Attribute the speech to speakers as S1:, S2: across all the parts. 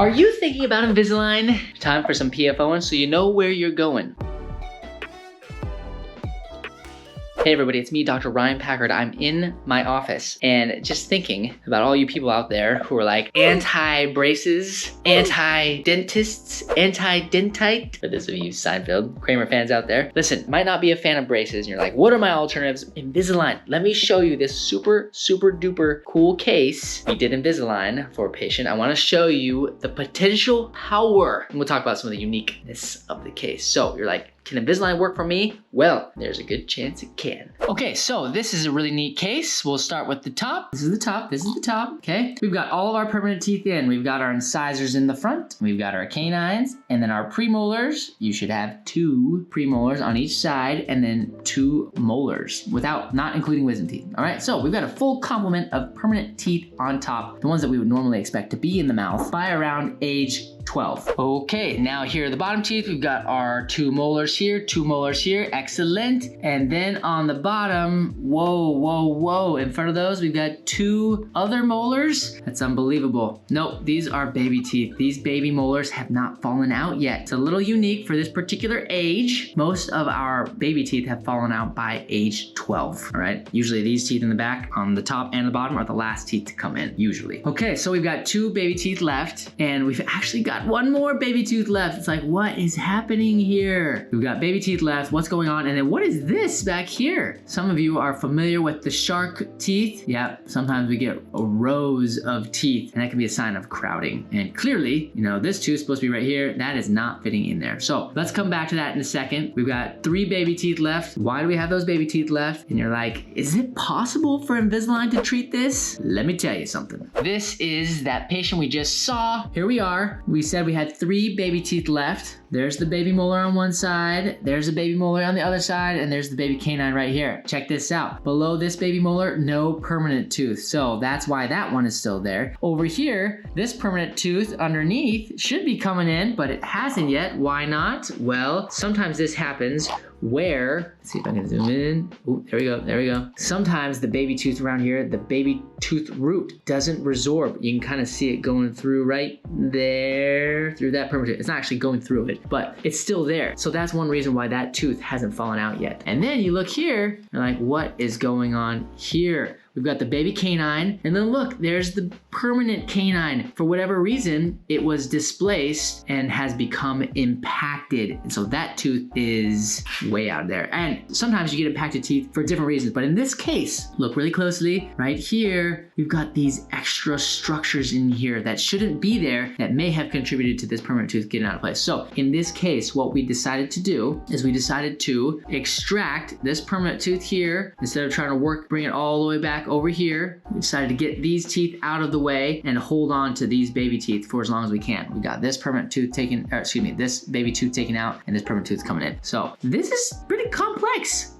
S1: Are you thinking about Invisalign? Time for some PFOing so you know where you're going. Hey everybody, it's me, Dr. Ryan Packard. I'm in my office and just thinking about all you people out there who are like anti-braces, anti-dentists, anti-dentite. For those of you Seinfeld, Kramer fans out there. Listen, might not be a fan of braces and you're like, what are my alternatives? Invisalign. Let me show you this super duper cool case. We did Invisalign for a patient. I wanna show you the potential power. And we'll talk about some of the uniqueness of the case. So you're like, can Invisalign work for me? Well, there's a good chance it can. Okay, so this is a really neat case. We'll start with the top. This is the top, this is the top, okay? We've got all of our permanent teeth in. We've got our incisors in the front. We've got our canines, and then our premolars. You should have 2 premolars on each side, and then 2 molars, not including wisdom teeth. All right, so we've got a full complement of permanent teeth on top, the ones that we would normally expect to be in the mouth by around age 12. Okay, now here are the bottom teeth. We've got our 2 molars here, 2 molars here, excellent. And then on the bottom, whoa. In front of those, we've got 2 other molars. That's unbelievable. Nope, these are baby teeth. These baby molars have not fallen out yet. It's a little unique for this particular age. Most of our baby teeth have fallen out by age 12, all right? Usually these teeth in the back, on the top and the bottom, are the last teeth to come in, usually. Okay, so we've got 2 baby teeth left, and we've actually got 1 more baby tooth left. It's like, what is happening here? We've got baby teeth left, what's going on? And then what is this back here? Some of you are familiar with the shark teeth. Yeah, sometimes we get rows of teeth, and that can be a sign of crowding. And clearly, you know, this tooth is supposed to be right here. That is not fitting in there. So let's come back to that in a second. We've got 3 baby teeth left. Why do we have those baby teeth left? And you're like, is it possible for Invisalign to treat this? Let me tell you something. This is that patient we just saw. Here we are. We said we had 3 baby teeth left. There's the baby molar on one side, there's a baby molar on the other side, and there's the baby canine right here. Check this out. Below this baby molar, no permanent tooth. So that's why that one is still there. Over here, this permanent tooth underneath should be coming in, but it hasn't yet. Why not? Well, sometimes this happens where, let's see if I can zoom in. Oh, there we go. Sometimes the baby tooth around here, the baby tooth root doesn't resorb. You can kind of see it going through right there, through that permanent tooth. It's not actually going through it, but it's still there. So that's one reason why that tooth hasn't fallen out yet. And then you look here, and like, what is going on here? We've got the baby canine, and then look, there's the permanent canine. For whatever reason, it was displaced and has become impacted. And so that tooth is way out there. And sometimes you get impacted teeth for different reasons, but in this case, look really closely, right here, we've got these extra structures in here that shouldn't be there that may have contributed to this permanent tooth getting out of place. So in this case, what we decided to do is we decided to extract this permanent tooth here. Instead of trying to bring it all the way back over here, we decided to get these teeth out of the way and hold on to these baby teeth for as long as we can. We got this permanent tooth taken, this baby tooth taken out, and this permanent tooth coming in. So this is pretty complex.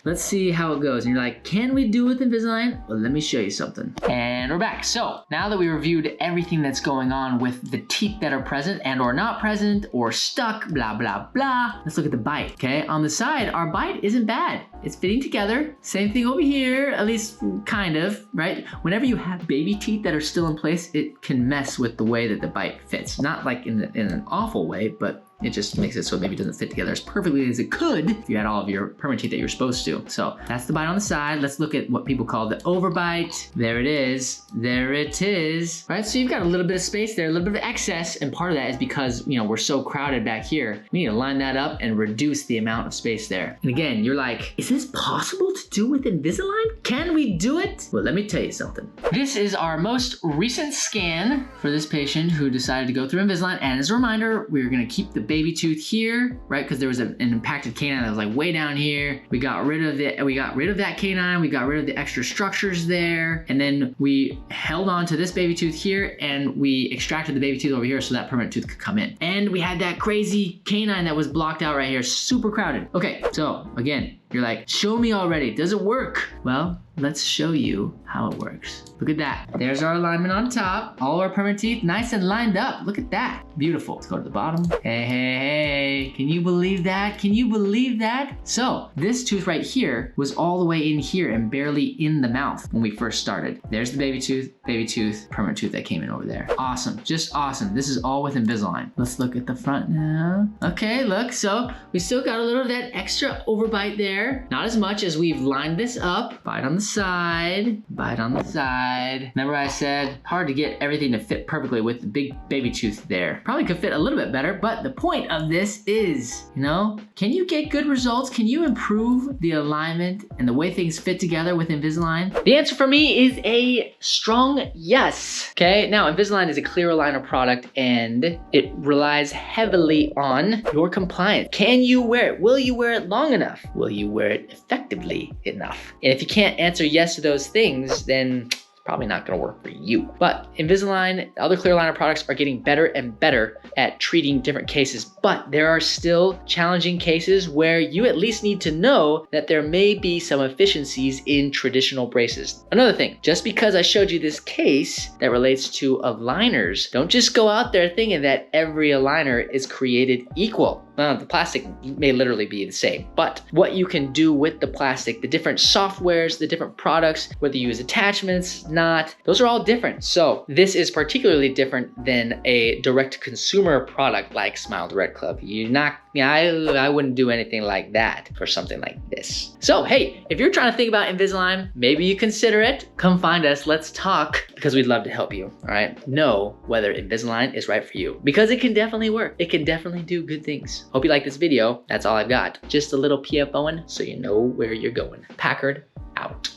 S1: Let's see how it goes. And you're like, can we do it with Invisalign? Well, let me show you something. And we're back. So now that we reviewed everything that's going on with the teeth that are present and or not present or stuck, blah, blah, blah, let's look at the bite, okay? On the side, our bite isn't bad. It's fitting together. Same thing over here, at least kind of, right? Whenever you have baby teeth that are still in place, it can mess with the way that the bite fits. Not like in an awful way, but it just makes it so maybe it doesn't fit together as perfectly as it could if you had all of your permanent teeth that you're supposed to. So that's the bite on the side. Let's look at what people call the overbite. There it is. There it is. All right, so you've got a little bit of space there, a little bit of excess, and part of that is because, you know, we're so crowded back here. We need to line that up and reduce the amount of space there. And again, you're like, is this possible to do with Invisalign? Can we do it? Well, let me tell you something. This is our most recent scan for this patient who decided to go through Invisalign. And as a reminder, we're gonna keep the baby tooth here, right? Because there was an impacted canine that was like way down here. We got rid of that canine. We got rid of the extra structures there. And then we held on to this baby tooth here and we extracted the baby tooth over here so that permanent tooth could come in. And we had that crazy canine that was blocked out right here, super crowded. Okay, so again, You're like, show me already, does it work? Well, let's show you how it works. Look at that. There's our alignment on top. All our permanent teeth nice and lined up. Look at that. Beautiful. Let's go to the bottom. Hey, hey, hey. Can you believe that? Can you believe that? So this tooth right here was all the way in here and barely in the mouth when we first started. There's the baby tooth, permanent tooth that came in over there. Awesome, just awesome. This is all with Invisalign. Let's look at the front now. Okay, look, so we still got a little of that extra overbite there. Not as much as we've lined this up. Bite on the side, bite on the side. Remember I said hard to get everything to fit perfectly with the big baby tooth there. Probably could fit a little bit better, but the point of this is, you know, can you get good results? Can you improve the alignment and the way things fit together with Invisalign? The answer for me is a strong yes. Okay, now Invisalign is a clear aligner product and it relies heavily on your compliance. Can you wear it? Will you wear it long enough? Will you wear it effectively enough? And if you can't answer yes to those things, then it's probably not gonna work for you. But Invisalign, other clear aligner products are getting better and better at treating different cases, but there are still challenging cases where you at least need to know that there may be some efficiencies in traditional braces. Another thing, just because I showed you this case that relates to aligners, don't just go out there thinking that every aligner is created equal. The plastic may literally be the same, but what you can do with the plastic, the different softwares, the different products, whether you use attachments, not, those are all different. So this is particularly different than a direct consumer product like Smile Direct Club. I wouldn't do anything like that for something like this. So hey, if you're trying to think about Invisalign, maybe you consider it, come find us, let's talk, because we'd love to help you, all right? Know whether Invisalign is right for you, because it can definitely work. It can definitely do good things. Hope you like this video. That's all I've got. Just a little PFOing so you know where you're going. Packard out.